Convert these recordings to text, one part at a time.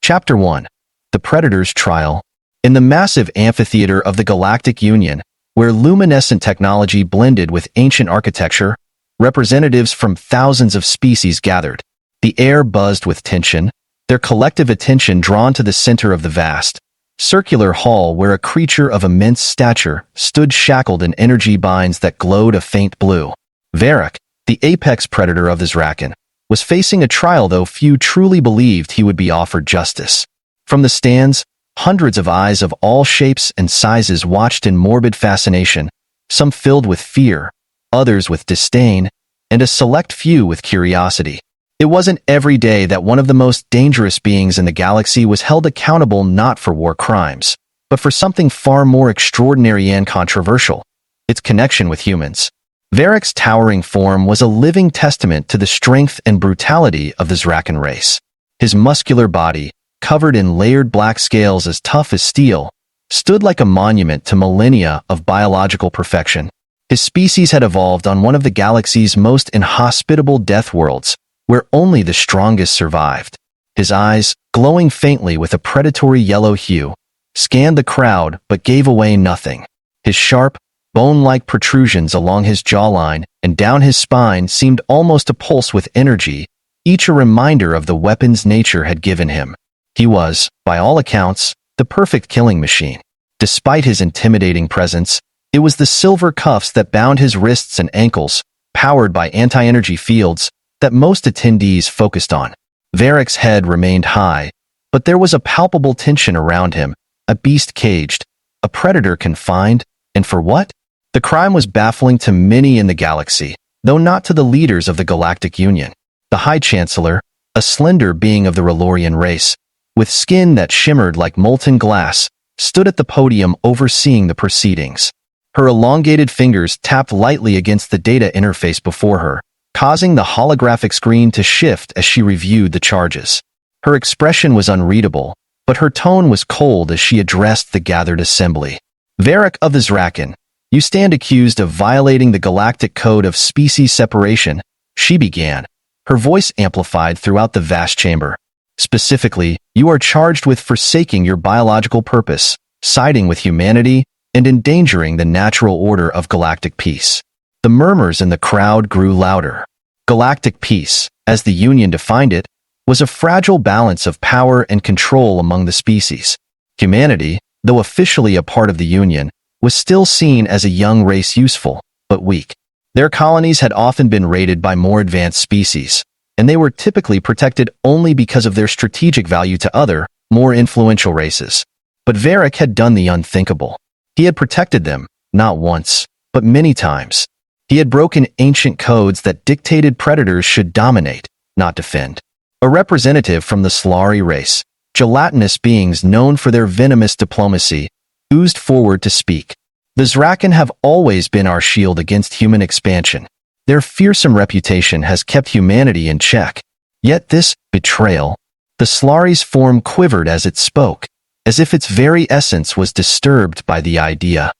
Chapter 1. The Predator's Trial. In the massive amphitheater of the Galactic Union, where luminescent technology blended with ancient architecture, representatives from thousands of species gathered. The air buzzed with tension, their collective attention drawn to the center of the vast, circular hall where a creature of immense stature stood shackled in energy binds that glowed a faint blue. Varric, the apex predator of the Zrakan, was facing a trial, though few truly believed he would be offered justice. From the stands, hundreds of eyes of all shapes and sizes watched in morbid fascination, some filled with fear, others with disdain, and a select few with curiosity. It wasn't every day that one of the most dangerous beings in the galaxy was held accountable not for war crimes, but for something far more extraordinary and controversial: its connection with humans. Varric's towering form was a living testament to the strength and brutality of the Zrakan race. His muscular body, covered in layered black scales as tough as steel, stood like a monument to millennia of biological perfection. His species had evolved on one of the galaxy's most inhospitable death worlds, where only the strongest survived. His eyes, glowing faintly with a predatory yellow hue, scanned the crowd but gave away nothing. His sharp, bone-like protrusions along his jawline and down his spine seemed almost to pulse with energy, each a reminder of the weapons nature had given him. He was, by all accounts, the perfect killing machine. Despite his intimidating presence, it was the silver cuffs that bound his wrists and ankles, powered by anti-energy fields, that most attendees focused on. Varric's head remained high, but there was a palpable tension around him, a beast caged, a predator confined, and for what? The crime was baffling to many in the galaxy, though not to the leaders of the Galactic Union. The High Chancellor, a slender being of the Relorian race, with skin that shimmered like molten glass, stood at the podium overseeing the proceedings. Her elongated fingers tapped lightly against the data interface before her, causing the holographic screen to shift as she reviewed the charges. Her expression was unreadable, but her tone was cold as she addressed the gathered assembly. Varric of the Zrakan, you stand accused of violating the Galactic Code of Species Separation, she began, her voice amplified throughout the vast chamber. Specifically, you are charged with forsaking your biological purpose, siding with humanity, and endangering the natural order of galactic peace. The murmurs in the crowd grew louder. Galactic peace, as the Union defined it, was a fragile balance of power and control among the species. Humanity, though officially a part of the Union, was still seen as a young race, useful, but weak. Their colonies had often been raided by more advanced species, and they were typically protected only because of their strategic value to other, more influential races. But Varric had done the unthinkable. He had protected them, not once, but many times. He had broken ancient codes that dictated predators should dominate, not defend. A representative from the Solari race, gelatinous beings known for their venomous diplomacy, oozed forward to speak. The Zrakan have always been our shield against human expansion. Their fearsome reputation has kept humanity in check. Yet this betrayal, the Solari's form quivered as it spoke, as if its very essence was disturbed by the idea.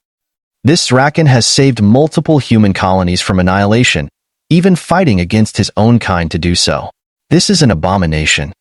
This Zrakan has saved multiple human colonies from annihilation, even fighting against his own kind to do so. This is an abomination.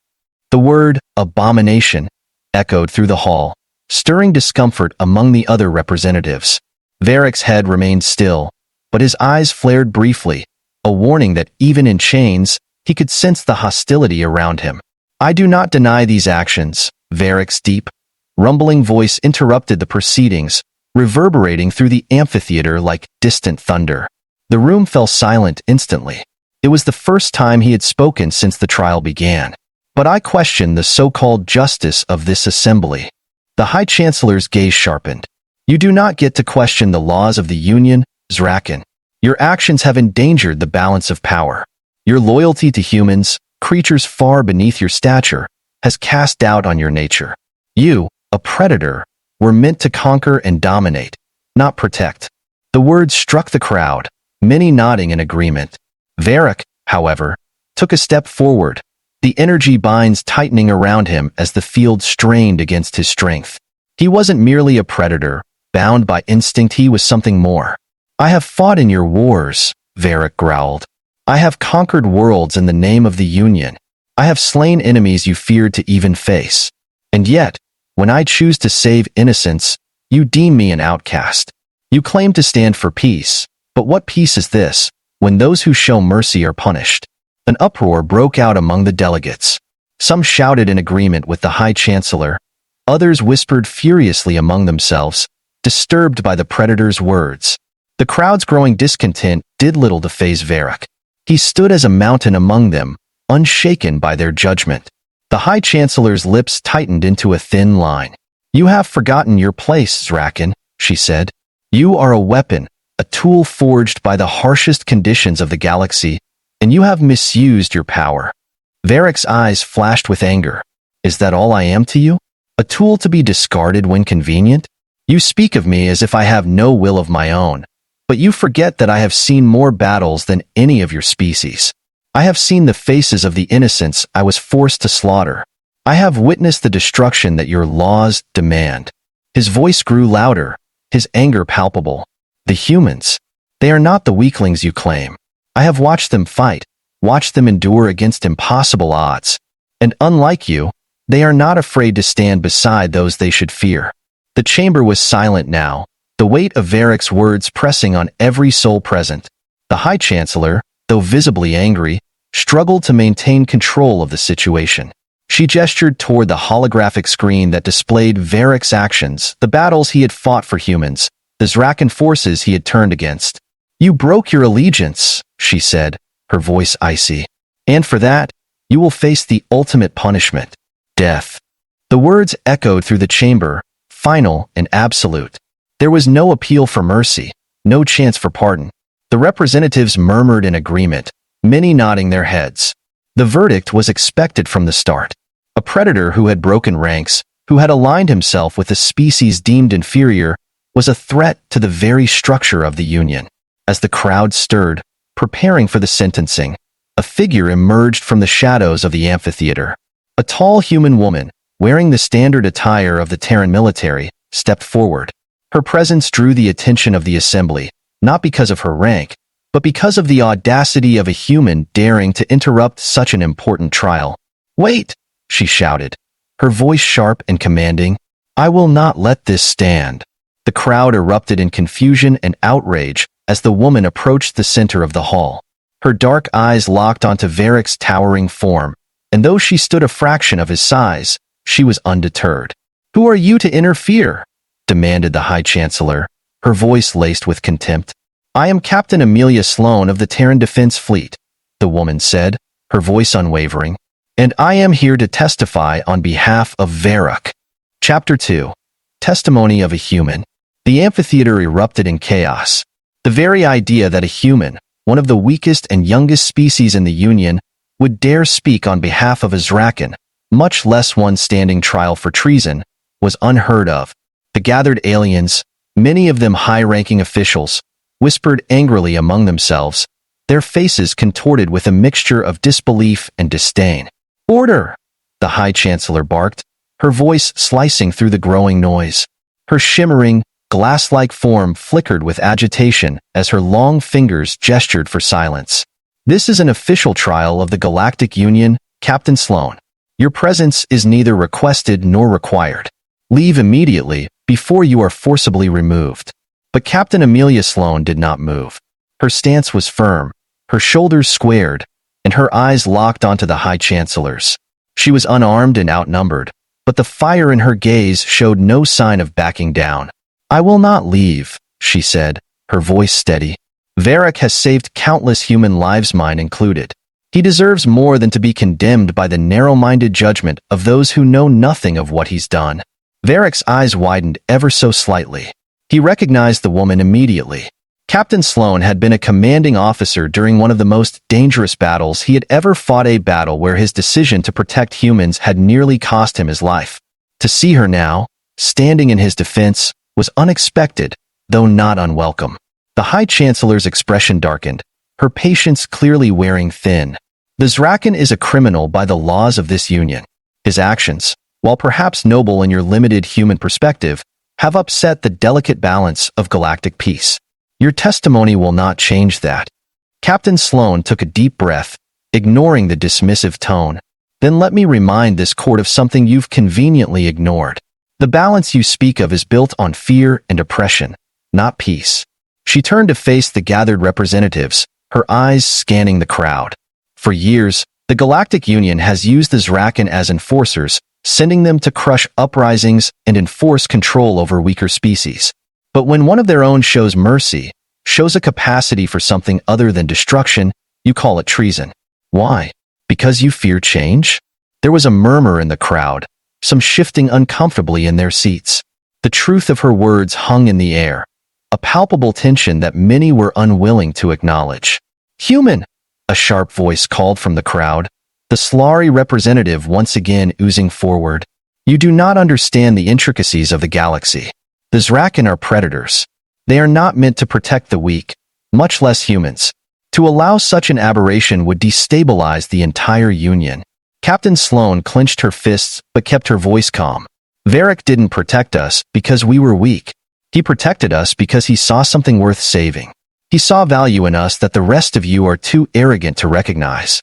The word abomination echoed through the hall, stirring discomfort among the other representatives. Varric's head remained still, but his eyes flared briefly, a warning that even in chains, he could sense the hostility around him. I do not deny these actions, Varric's deep, rumbling voice interrupted the proceedings, reverberating through the amphitheater like distant thunder. The room fell silent instantly. It was the first time he had spoken since the trial began. But I question the so-called justice of this assembly. The High Chancellor's gaze sharpened. You do not get to question the laws of the Union, Zrakan. Your actions have endangered the balance of power. Your loyalty to humans, creatures far beneath your stature, has cast doubt on your nature. You, a predator, were meant to conquer and dominate, not protect. The words struck the crowd, many nodding in agreement. Varric, however, took a step forward, the energy binds tightening around him as the field strained against his strength. He wasn't merely a predator, bound by instinct. He was something more. I have fought in your wars, Varric growled. I have conquered worlds in the name of the Union. I have slain enemies you feared to even face. And yet, when I choose to save innocents, you deem me an outcast. You claim to stand for peace, but what peace is this, when those who show mercy are punished? An uproar broke out among the delegates. Some shouted in agreement with the High Chancellor. Others whispered furiously among themselves, disturbed by the predator's words. The crowd's growing discontent did little to faze Varric. He stood as a mountain among them, unshaken by their judgment. The High Chancellor's lips tightened into a thin line. You have forgotten your place, Zrakan, she said. You are a weapon, a tool forged by the harshest conditions of the galaxy, and you have misused your power. Varric's eyes flashed with anger. Is that all I am to you? A tool to be discarded when convenient? You speak of me as if I have no will of my own, but you forget that I have seen more battles than any of your species. I have seen the faces of the innocents I was forced to slaughter. I have witnessed the destruction that your laws demand. His voice grew louder, his anger palpable. The humans, they are not the weaklings you claim. I have watched them fight, watched them endure against impossible odds. And unlike you, they are not afraid to stand beside those they should fear. The chamber was silent now, the weight of Varric's words pressing on every soul present. The High Chancellor, though visibly angry, struggled to maintain control of the situation. She gestured toward the holographic screen that displayed Varric's actions, the battles he had fought for humans, the Zrakan forces he had turned against. You broke your allegiance, she said, her voice icy. And for that, you will face the ultimate punishment, death. The words echoed through the chamber, final and absolute. There was no appeal for mercy, no chance for pardon. The representatives murmured in agreement, many nodding their heads. The verdict was expected from the start. A predator who had broken ranks, who had aligned himself with a species deemed inferior, was a threat to the very structure of the Union. As the crowd stirred, preparing for the sentencing, a figure emerged from the shadows of the amphitheater. A tall human woman, wearing the standard attire of the Terran military, stepped forward. Her presence drew the attention of the assembly, not because of her rank, but because of the audacity of a human daring to interrupt such an important trial. Wait, she shouted, her voice sharp and commanding. I will not let this stand. The crowd erupted in confusion and outrage as the woman approached the center of the hall. Her dark eyes locked onto Varric's towering form, and though she stood a fraction of his size, she was undeterred. Who are you to interfere? Demanded the High Chancellor, her voice laced with contempt. I am Captain Amelia Sloan of the Terran Defense Fleet, the woman said, her voice unwavering, and I am here to testify on behalf of Varric. Chapter 2. Testimony of a Human. The amphitheater erupted in chaos. The very idea that a human, one of the weakest and youngest species in the Union, would dare speak on behalf of a Zrakan, much less one standing trial for treason, was unheard of. The gathered aliens, many of them high-ranking officials, whispered angrily among themselves, their faces contorted with a mixture of disbelief and disdain. Order! The High Chancellor barked, her voice slicing through the growing noise. Her shimmering, glass-like form flickered with agitation as her long fingers gestured for silence. This is an official trial of the Galactic Union, Captain Sloan. Your presence is neither requested nor required. Leave immediately, before you are forcibly removed. But Captain Amelia Sloan did not move. Her stance was firm, her shoulders squared, and her eyes locked onto the High Chancellor's. She was unarmed and outnumbered, but the fire in her gaze showed no sign of backing down. I will not leave, she said, her voice steady. Varric has saved countless human lives, mine included. He deserves more than to be condemned by the narrow-minded judgment of those who know nothing of what he's done. Varric's eyes widened ever so slightly. He recognized the woman immediately. Captain Sloan had been a commanding officer during one of the most dangerous battles he had ever fought, a battle where his decision to protect humans had nearly cost him his life. To see her now, standing in his defense, was unexpected, though not unwelcome. The High Chancellor's expression darkened, her patience clearly wearing thin. The Zrakan is a criminal by the laws of this Union. His actions, while perhaps noble in your limited human perspective, have upset the delicate balance of galactic peace. Your testimony will not change that. Captain Sloan took a deep breath, ignoring the dismissive tone. Then let me remind this court of something you've conveniently ignored. The balance you speak of is built on fear and oppression, not peace. She turned to face the gathered representatives, her eyes scanning the crowd. For years, the Galactic Union has used the Zrakan as enforcers, sending them to crush uprisings and enforce control over weaker species. But when one of their own shows mercy, shows a capacity for something other than destruction, you call it treason. Why? Because you fear change? There was a murmur in the crowd, some shifting uncomfortably in their seats. The truth of her words hung in the air, a palpable tension that many were unwilling to acknowledge. Human! A sharp voice called from the crowd, the Slari representative once again oozing forward. You do not understand the intricacies of the galaxy. The Zrakan are predators. They are not meant to protect the weak, much less humans. To allow such an aberration would destabilize the entire Union. Captain Sloan clenched her fists but kept her voice calm. Varric didn't protect us because we were weak. He protected us because he saw something worth saving. He saw value in us that the rest of you are too arrogant to recognize.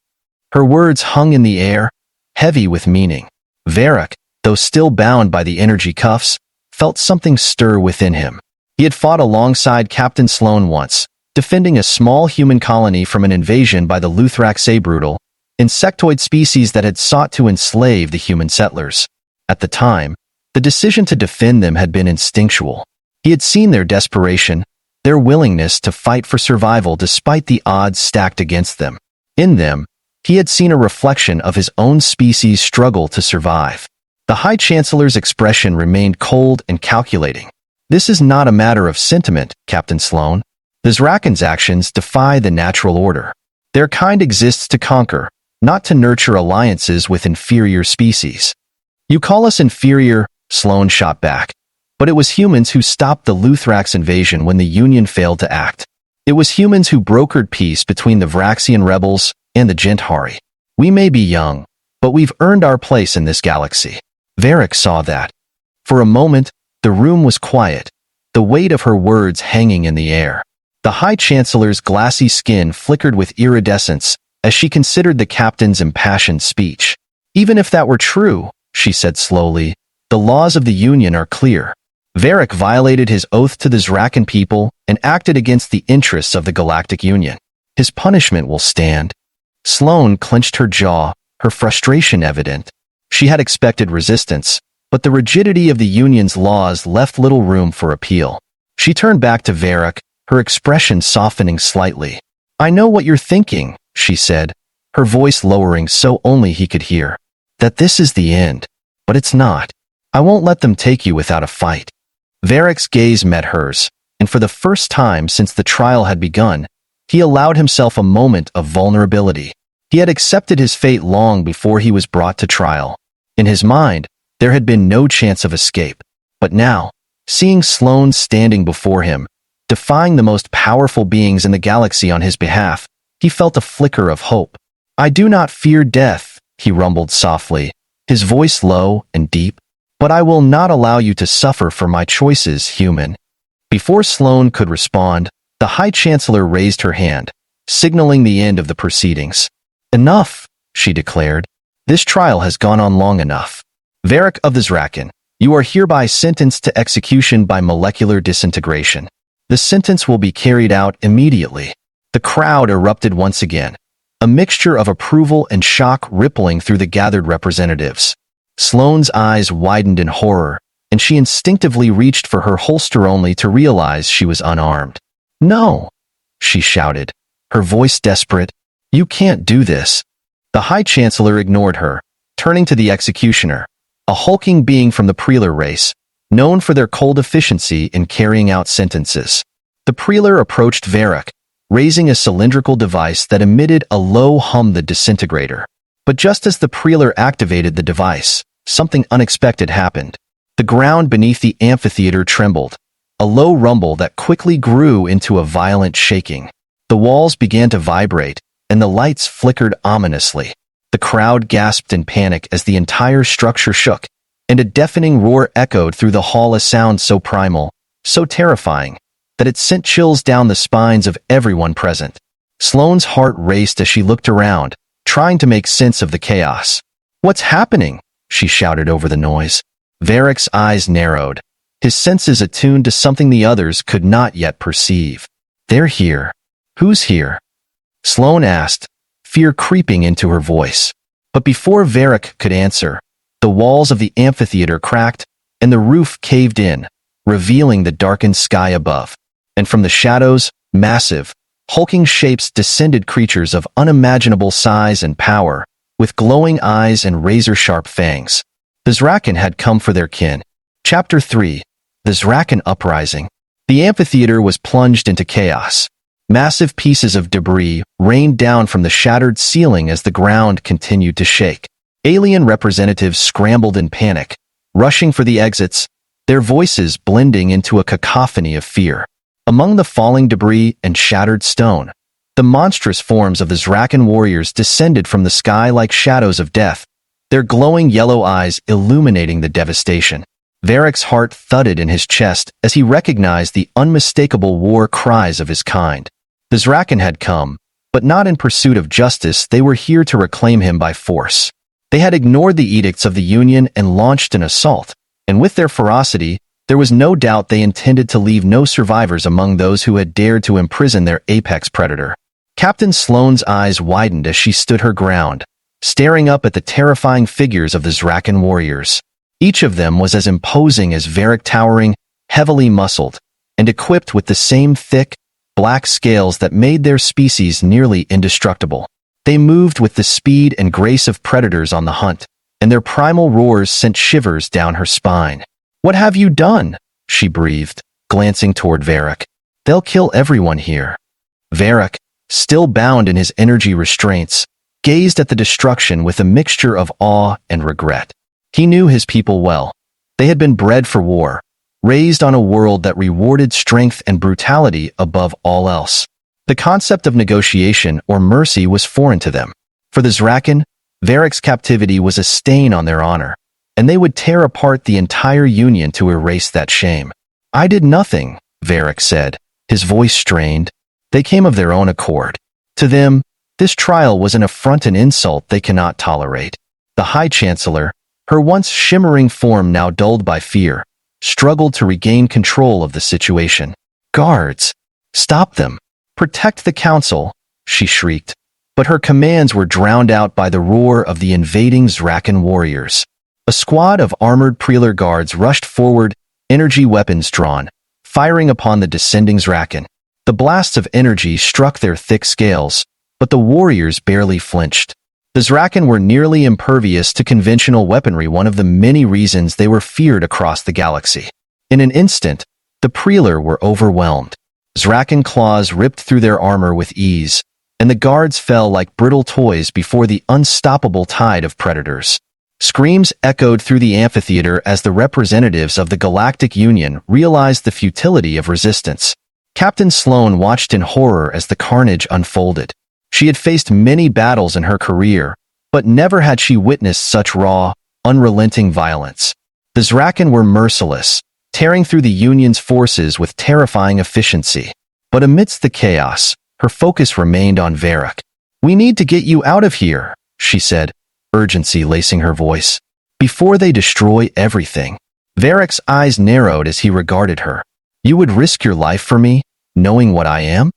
Her words hung in the air, heavy with meaning. Varric, though still bound by the energy cuffs, felt something stir within him. He had fought alongside Captain Sloan once, defending a small human colony from an invasion by the Luthrak Sabrutal, insectoid species that had sought to enslave the human settlers. At the time, the decision to defend them had been instinctual. He had seen their desperation, their willingness to fight for survival despite the odds stacked against them. In them, he had seen a reflection of his own species' struggle to survive. The High Chancellor's expression remained cold and calculating. This is not a matter of sentiment, Captain Sloan. The Zrakan's actions defy the natural order. Their kind exists to conquer, not to nurture alliances with inferior species. You call us inferior, Sloan shot back. But it was humans who stopped the Luthrak's invasion when the Union failed to act. It was humans who brokered peace between the Vraxian rebels and the Gentari. We may be young, but we've earned our place in this galaxy. Varric saw that. For a moment, the room was quiet, the weight of her words hanging in the air. The High Chancellor's glassy skin flickered with iridescence as she considered the captain's impassioned speech. Even if that were true, she said slowly, the laws of the Union are clear. Varric violated his oath to the Zrakan people and acted against the interests of the Galactic Union. His punishment will stand. Sloan clenched her jaw, her frustration evident. She had expected resistance, but the rigidity of the Union's laws left little room for appeal. She turned back to Varric, her expression softening slightly. I know what you're thinking, she said, her voice lowering so only he could hear. That this is the end. But it's not. I won't let them take you without a fight. Varric's gaze met hers, and for the first time since the trial had begun, he allowed himself a moment of vulnerability. He had accepted his fate long before he was brought to trial. In his mind, there had been no chance of escape. But now, seeing Sloan standing before him, defying the most powerful beings in the galaxy on his behalf, he felt a flicker of hope. I do not fear death, he rumbled softly, his voice low and deep. But I will not allow you to suffer for my choices, human. Before Sloan could respond, the High Chancellor raised her hand, signaling the end of the proceedings. Enough, she declared. This trial has gone on long enough. Varric of the Zrakan, you are hereby sentenced to execution by molecular disintegration. The sentence will be carried out immediately. The crowd erupted once again, a mixture of approval and shock rippling through the gathered representatives. Sloane's eyes widened in horror, and she instinctively reached for her holster only to realize she was unarmed. No, she shouted, her voice desperate. You can't do this. The High Chancellor ignored her, turning to the executioner, a hulking being from the Prelar race, known for their cold efficiency in carrying out sentences. The Prelar approached Varric, raising a cylindrical device that emitted a low hum, the disintegrator. But just as the Prelar activated the device, something unexpected happened. The ground beneath the amphitheater trembled, a low rumble that quickly grew into a violent shaking. The walls began to vibrate, and the lights flickered ominously. The crowd gasped in panic as the entire structure shook, and a deafening roar echoed through the hall, a sound so primal, so terrifying, that it sent chills down the spines of everyone present. Sloane's heart raced as she looked around, trying to make sense of the chaos. "What's happening?" she shouted over the noise. Varric's eyes narrowed, his senses attuned to something the others could not yet perceive. "They're here." "Who's here?" Sloane asked, fear creeping into her voice. But before Varric could answer, the walls of the amphitheater cracked and the roof caved in, revealing the darkened sky above. And from the shadows, massive, hulking shapes descended, creatures of unimaginable size and power, with glowing eyes and razor-sharp fangs. The Zrakan had come for their kin. Chapter 3. The Zrakan Uprising. The amphitheater was plunged into chaos. Massive pieces of debris rained down from the shattered ceiling as the ground continued to shake. Alien representatives scrambled in panic, rushing for the exits, their voices blending into a cacophony of fear. Among the falling debris and shattered stone, the monstrous forms of the Zrakan warriors descended from the sky like shadows of death, their glowing yellow eyes illuminating the devastation. Varric's heart thudded in his chest as he recognized the unmistakable war cries of his kind. The Zrakan had come, but not in pursuit of justice. They were here to reclaim him by force. They had ignored the edicts of the Union and launched an assault, and with their ferocity, there was no doubt they intended to leave no survivors among those who had dared to imprison their apex predator. Captain Sloane's eyes widened as she stood her ground, staring up at the terrifying figures of the Zrakan warriors. Each of them was as imposing as Varric, towering, heavily muscled, and equipped with the same thick, black scales that made their species nearly indestructible. They moved with the speed and grace of predators on the hunt, and their primal roars sent shivers down her spine. "What have you done?" she breathed, glancing toward Varric. "They'll kill everyone here." Varric, still bound in his energy restraints, gazed at the destruction with a mixture of awe and regret. He knew his people well. They had been bred for war, raised on a world that rewarded strength and brutality above all else. The concept of negotiation or mercy was foreign to them. For the Zrakan, Varric's captivity was a stain on their honor, and they would tear apart the entire Union to erase that shame. "I did nothing," Varric said, his voice strained. "They came of their own accord. To them, this trial was an affront and insult they cannot tolerate." The High Chancellor, her once shimmering form now dulled by fear, struggled to regain control of the situation. "Guards! Stop them! Protect the council!" she shrieked, but her commands were drowned out by the roar of the invading Zrakan warriors. A squad of armored Prelar guards rushed forward, energy weapons drawn, firing upon the descending Zrakan. The blasts of energy struck their thick scales, but the warriors barely flinched. The Zrakan were nearly impervious to conventional weaponry, one of the many reasons they were feared across the galaxy. In an instant, the Prelar were overwhelmed. Zrakan claws ripped through their armor with ease, and the guards fell like brittle toys before the unstoppable tide of predators. Screams echoed through the amphitheater as the representatives of the Galactic Union realized the futility of resistance. Captain Sloane watched in horror as the carnage unfolded. She had faced many battles in her career, but never had she witnessed such raw, unrelenting violence. The Zrakan were merciless, tearing through the Union's forces with terrifying efficiency. But amidst the chaos, her focus remained on Varric. "We need to get you out of here," she said, urgency lacing her voice, "before they destroy everything." Varric's eyes narrowed as he regarded her. "You would risk your life for me, knowing what I am?"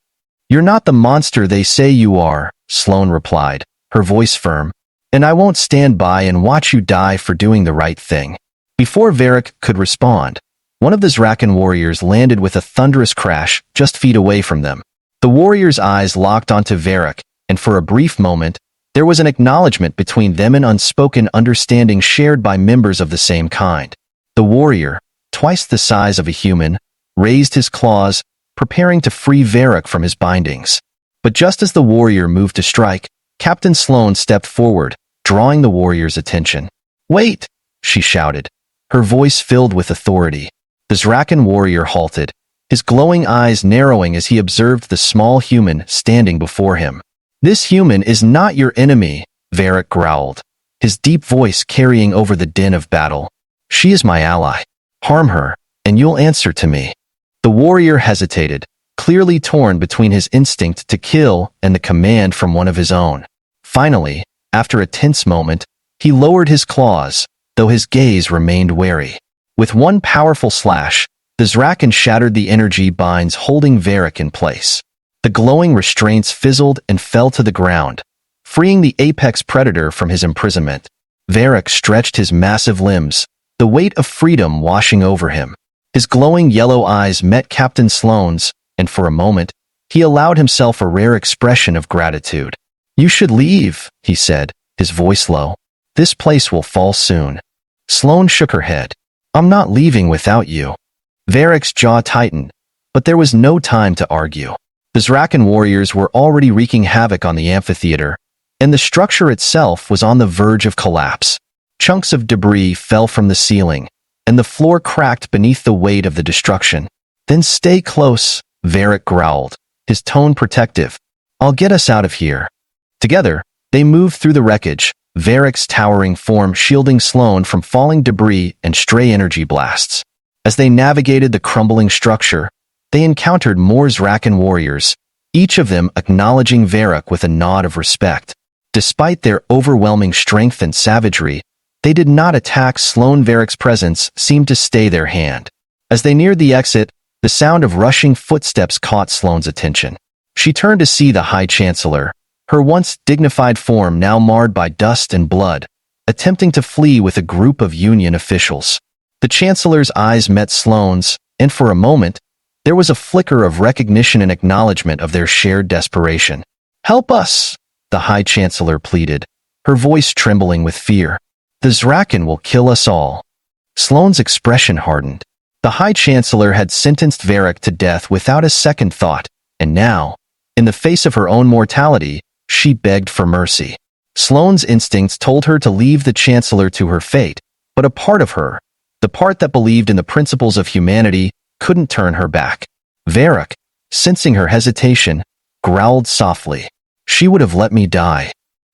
"You're not the monster they say you are," Sloane replied, her voice firm, "and I won't stand by and watch you die for doing the right thing." Before Varric could respond, one of the Zrakan warriors landed with a thunderous crash just feet away from them. The warrior's eyes locked onto Varric, and for a brief moment, there was an acknowledgement between them, an unspoken understanding shared by members of the same kind. The warrior, twice the size of a human, raised his claws, preparing to free Varric from his bindings. But just as the warrior moved to strike, Captain Sloane stepped forward, drawing the warrior's attention. "Wait!" she shouted, her voice filled with authority. The Zrakan warrior halted, his glowing eyes narrowing as he observed the small human standing before him. "This human is not your enemy," Varric growled, his deep voice carrying over the din of battle. "She is my ally. Harm her, and you'll answer to me." The warrior hesitated, clearly torn between his instinct to kill and the command from one of his own. Finally, after a tense moment, He lowered his claws, though his gaze remained wary. With one powerful slash, the Zrakan shattered the energy binds holding Varric in place. The glowing restraints fizzled and fell to the ground, freeing the apex predator from his imprisonment. Varric stretched his massive limbs, the weight of freedom washing over him. His glowing yellow eyes met Captain Sloane's, and for a moment, he allowed himself a rare expression of gratitude. "You should leave," he said, his voice low. "This place will fall soon." Sloane shook her head. "I'm not leaving without you." Varric's jaw tightened, but there was no time to argue. The Zrakan warriors were already wreaking havoc on the amphitheater, and the structure itself was on the verge of collapse. Chunks of debris fell from the ceiling, and the floor cracked beneath the weight of the destruction. "Then stay close," Varric growled, his tone protective. "I'll get us out of here." Together, they moved through the wreckage, Varric's towering form shielding Sloane from falling debris and stray energy blasts. As they navigated the crumbling structure, they encountered more Zrakan warriors, each of them acknowledging Varric with a nod of respect. Despite their overwhelming strength and savagery, they did not attack. Sloane. Varric's presence seemed to stay their hand. As they neared the exit, the sound of rushing footsteps caught Sloane's attention. She turned to see the High Chancellor, her once dignified form now marred by dust and blood, attempting to flee with a group of Union officials. The Chancellor's eyes met Sloane's, and for a moment, there was a flicker of recognition and acknowledgement of their shared desperation. "Help us," the High Chancellor pleaded, her voice trembling with fear. "The Zrakan will kill us all." Sloane's expression hardened. The High Chancellor had sentenced Varric to death without a second thought, and now, in the face of her own mortality, she begged for mercy. Sloane's instincts told her to leave the Chancellor to her fate, but a part of her, the part that believed in the principles of humanity, couldn't turn her back. Varric, sensing her hesitation, growled softly. "She would have let me die."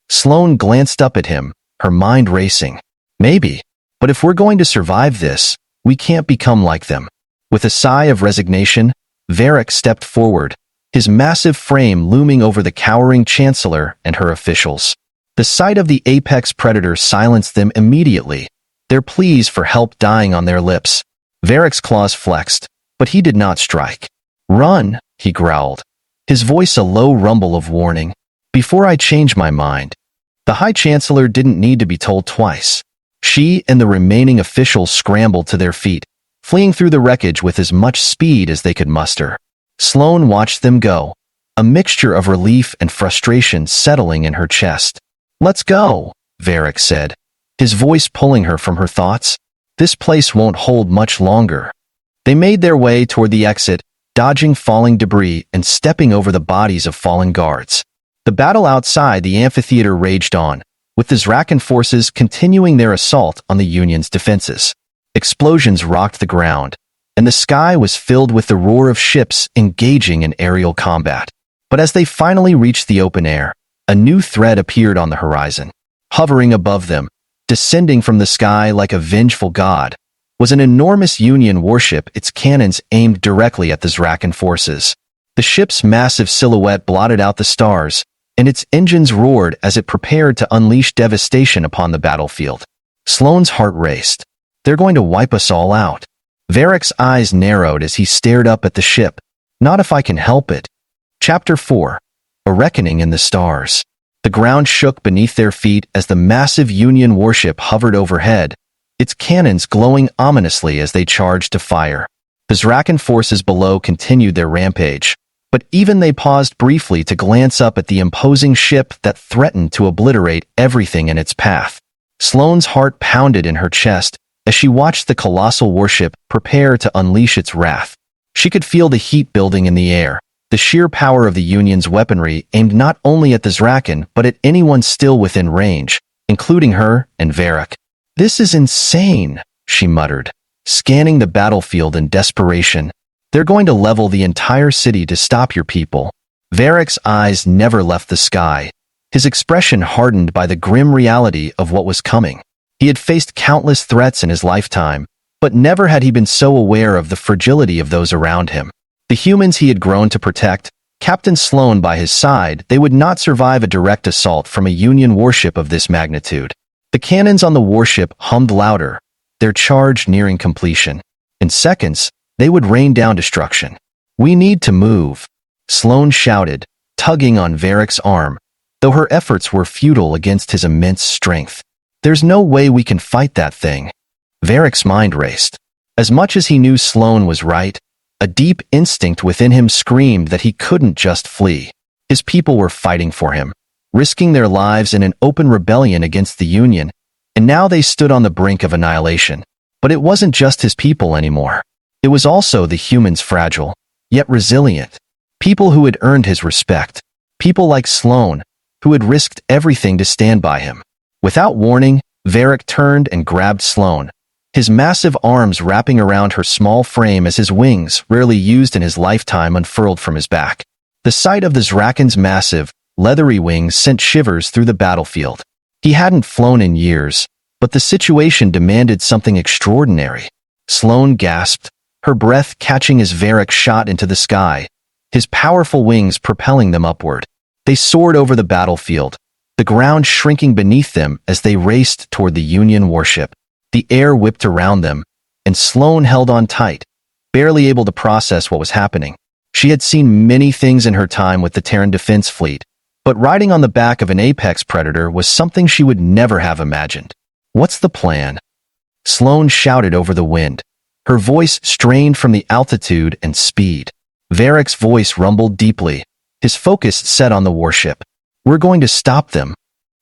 Sloane glanced up at him, her mind racing. "Maybe, but if we're going to survive this, we can't become like them." With a sigh of resignation, Varric stepped forward, his massive frame looming over the cowering Chancellor and her officials. The sight of the apex predator silenced them immediately, their pleas for help dying on their lips. Varric's claws flexed, but he did not strike. "Run," he growled, his voice a low rumble of warning. "Before I change my mind." The High Chancellor didn't need to be told twice. She and the remaining officials scrambled to their feet, fleeing through the wreckage with as much speed as they could muster. Sloane watched them go, a mixture of relief and frustration settling in her chest. "Let's go," Varric said, his voice pulling her from her thoughts. "This place won't hold much longer." They made their way toward the exit, dodging falling debris and stepping over the bodies of fallen guards. The battle outside the amphitheater raged on, with the Zrakan forces continuing their assault on the Union's defenses. Explosions rocked the ground, and the sky was filled with the roar of ships engaging in aerial combat. But as they finally reached the open air, a new threat appeared on the horizon. Hovering above them, descending from the sky like a vengeful god, was an enormous Union warship, its cannons aimed directly at the Zrakan forces. The ship's massive silhouette blotted out the stars, and its engines roared as it prepared to unleash devastation upon the battlefield. Sloane's heart raced. "They're going to wipe us all out." Varric's eyes narrowed as he stared up at the ship. "Not if I can help it." Chapter 4. A Reckoning in the Stars. The ground shook beneath their feet as the massive Union warship hovered overhead, its cannons glowing ominously as they charged to fire. The Zrakan forces below continued their rampage, but even they paused briefly to glance up at the imposing ship that threatened to obliterate everything in its path. Sloane's heart pounded in her chest as she watched the colossal warship prepare to unleash its wrath. She could feel the heat building in the air, the sheer power of the Union's weaponry aimed not only at the Zrakan but at anyone still within range, including her and Varric. "This is insane," she muttered, scanning the battlefield in desperation. "They're going to level the entire city to stop your people." Varric's eyes never left the sky, his expression hardened by the grim reality of what was coming. He had faced countless threats in his lifetime, but never had he been so aware of the fragility of those around him. The humans he had grown to protect, Captain Sloane by his side, they would not survive a direct assault from a Union warship of this magnitude. The cannons on the warship hummed louder, their charge nearing completion. In seconds, they would rain down destruction. "We need to move," Sloane shouted, tugging on Varric's arm, though her efforts were futile against his immense strength. "There's no way we can fight that thing." Varric's mind raced. As much as he knew Sloane was right, a deep instinct within him screamed that he couldn't just flee. His people were fighting for him, risking their lives in an open rebellion against the Union, and now they stood on the brink of annihilation. But it wasn't just his people anymore. It was also the humans, fragile, yet resilient. People who had earned his respect. People like Sloane, who had risked everything to stand by him. Without warning, Varric turned and grabbed Sloane, his massive arms wrapping around her small frame as his wings, rarely used in his lifetime, unfurled from his back. The sight of the Zrakan's massive, leathery wings sent shivers through the battlefield. He hadn't flown in years, but the situation demanded something extraordinary. Sloane gasped, her breath catching as Varric shot into the sky, his powerful wings propelling them upward. They soared over the battlefield, the ground shrinking beneath them as they raced toward the Union warship. The air whipped around them, and Sloane held on tight, barely able to process what was happening. She had seen many things in her time with the Terran Defense Fleet, but riding on the back of an apex predator was something she would never have imagined. "What's the plan?" Sloane shouted over the wind, her voice strained from the altitude and speed. Varric's voice rumbled deeply, his focus set on the warship. "We're going to stop them."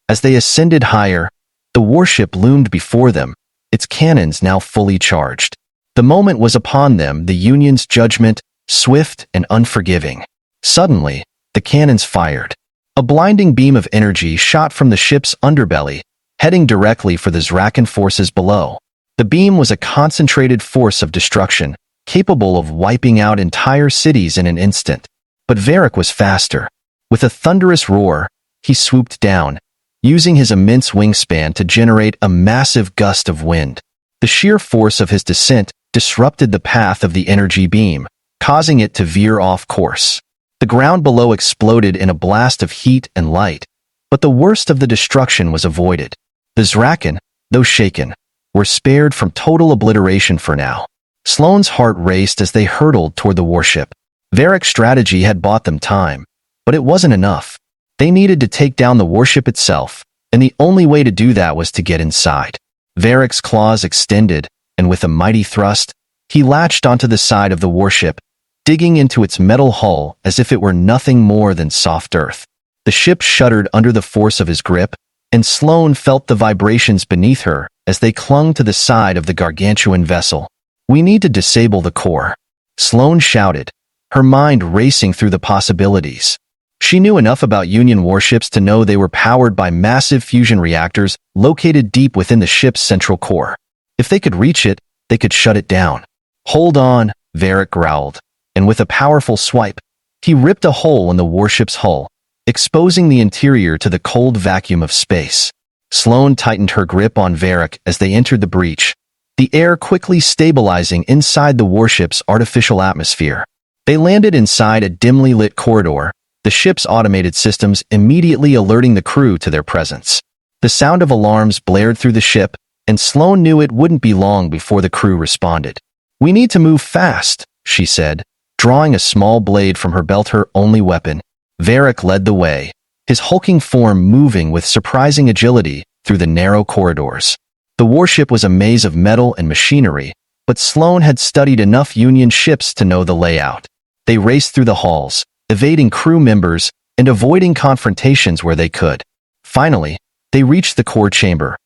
As they ascended higher, the warship loomed before them, its cannons now fully charged. The moment was upon them, the Union's judgment, swift and unforgiving. Suddenly, the cannons fired. A blinding beam of energy shot from the ship's underbelly, heading directly for the Zrakan forces below. The beam was a concentrated force of destruction, capable of wiping out entire cities in an instant. But Varric was faster. With a thunderous roar, he swooped down, using his immense wingspan to generate a massive gust of wind. The sheer force of his descent disrupted the path of the energy beam, causing it to veer off course. The ground below exploded in a blast of heat and light, but the worst of the destruction was avoided. The Zrakan, though shaken, were spared from total obliteration for now. Sloane's heart raced as they hurtled toward the warship. Varric's strategy had bought them time, but it wasn't enough. They needed to take down the warship itself, and the only way to do that was to get inside. Varric's claws extended, and with a mighty thrust, he latched onto the side of the warship, digging into its metal hull as if it were nothing more than soft earth. The ship shuddered under the force of his grip, and Sloane felt the vibrations beneath her as they clung to the side of the gargantuan vessel. "We need to disable the core," Sloane shouted, her mind racing through the possibilities. She knew enough about Union warships to know they were powered by massive fusion reactors located deep within the ship's central core. If they could reach it, they could shut it down. "Hold on," Varric growled, and with a powerful swipe, he ripped a hole in the warship's hull, exposing the interior to the cold vacuum of space. Sloane tightened her grip on Varric as they entered the breach, the air quickly stabilizing inside the warship's artificial atmosphere. They landed inside a dimly lit corridor, the ship's automated systems immediately alerting the crew to their presence. The sound of alarms blared through the ship, and Sloane knew it wouldn't be long before the crew responded. "We need to move fast," she said, drawing a small blade from her belt, her only weapon. Varric led the way, his hulking form moving with surprising agility through the narrow corridors. The warship was a maze of metal and machinery, but Sloane had studied enough Union ships to know the layout. They raced through the halls, evading crew members and avoiding confrontations where they could. Finally, they reached the core chamber,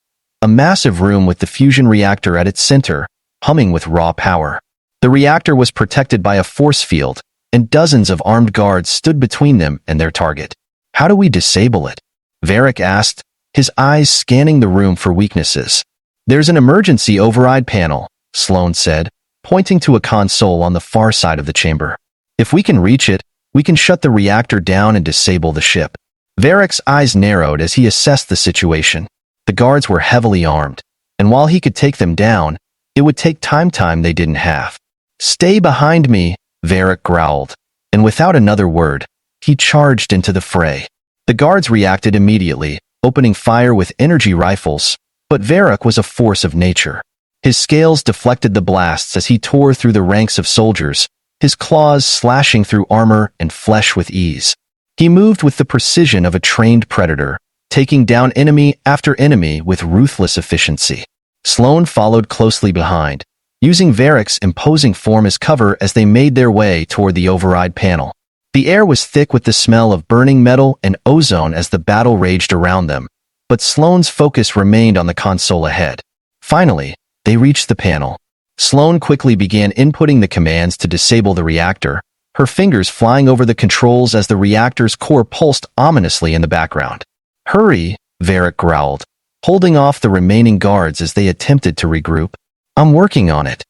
a massive room with the fusion reactor at its center, humming with raw power. The reactor was protected by a force field, and dozens of armed guards stood between them and their target. "How do we disable it?" Varric asked, his eyes scanning the room for weaknesses. "There's an emergency override panel," Sloane said, pointing to a console on the far side of the chamber. "If we can reach it, we can shut the reactor down and disable the ship." Varric's eyes narrowed as he assessed the situation. The guards were heavily armed, and while he could take them down, it would take time they didn't have. "Stay behind me," Varric growled, and without another word, he charged into the fray. The guards reacted immediately, opening fire with energy rifles, But Varric was a force of nature. His scales deflected the blasts as he tore through the ranks of soldiers, his claws slashing through armor and flesh with ease. He moved with the precision of a trained predator, taking down enemy after enemy with ruthless efficiency. Sloane followed closely behind, using Varric's imposing form as cover as they made their way toward the override panel. The air was thick with the smell of burning metal and ozone as the battle raged around them, but Sloane's focus remained on the console ahead. Finally, they reached the panel. Sloane quickly began inputting the commands to disable the reactor, her fingers flying over the controls as the reactor's core pulsed ominously in the background. "Hurry," Varric growled, holding off the remaining guards as they attempted to regroup. "I'm working on it."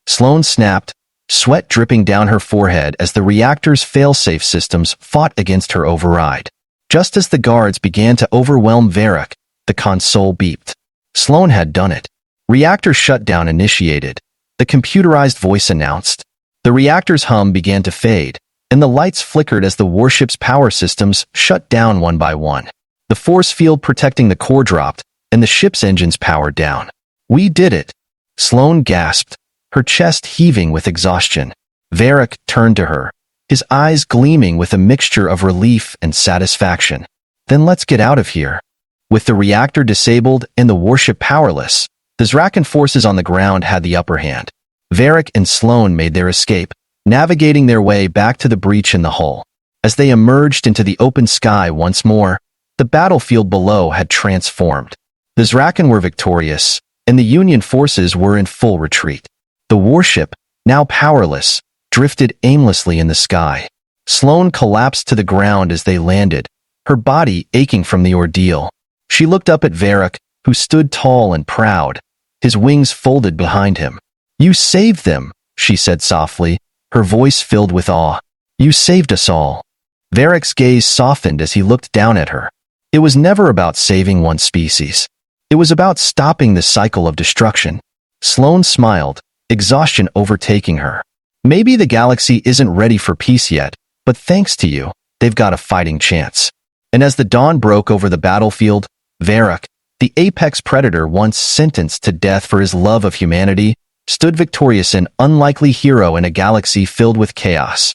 Sloane snapped, sweat dripping down her forehead as the reactor's failsafe systems fought against her override. Just as the guards began to overwhelm Varric, the console beeped. Sloane had done it. Reactor shutdown initiated, the computerized voice announced. The reactor's hum began to fade, and the lights flickered as the warship's power systems shut down one by one. The force field protecting the core dropped, and the ship's engines powered down. "We did it," Sloane gasped, her chest heaving with exhaustion. Varric turned to her, his eyes gleaming with a mixture of relief and satisfaction. "Then let's get out of here." With the reactor disabled and the warship powerless, the Zrakan forces on the ground had the upper hand. Varric and Sloane made their escape, navigating their way back to the breach in the hull. As they emerged into the open sky once more, the battlefield below had transformed. The Zrakan were victorious, and the Union forces were in full retreat. The warship, now powerless, drifted aimlessly in the sky. Sloane collapsed to the ground as they landed, her body aching from the ordeal. She looked up at Varric, who stood tall and proud, his wings folded behind him. "You saved them," she said softly, her voice filled with awe. "You saved us all." Varric's gaze softened as he looked down at her. It was never about saving one species. It was about stopping the cycle of destruction. Sloane smiled, exhaustion overtaking her. "Maybe the galaxy isn't ready for peace yet, but thanks to you, they've got a fighting chance." And as the dawn broke over the battlefield, Varric, the apex predator once sentenced to death for his love of humanity, stood victorious, an unlikely hero in a galaxy filled with chaos.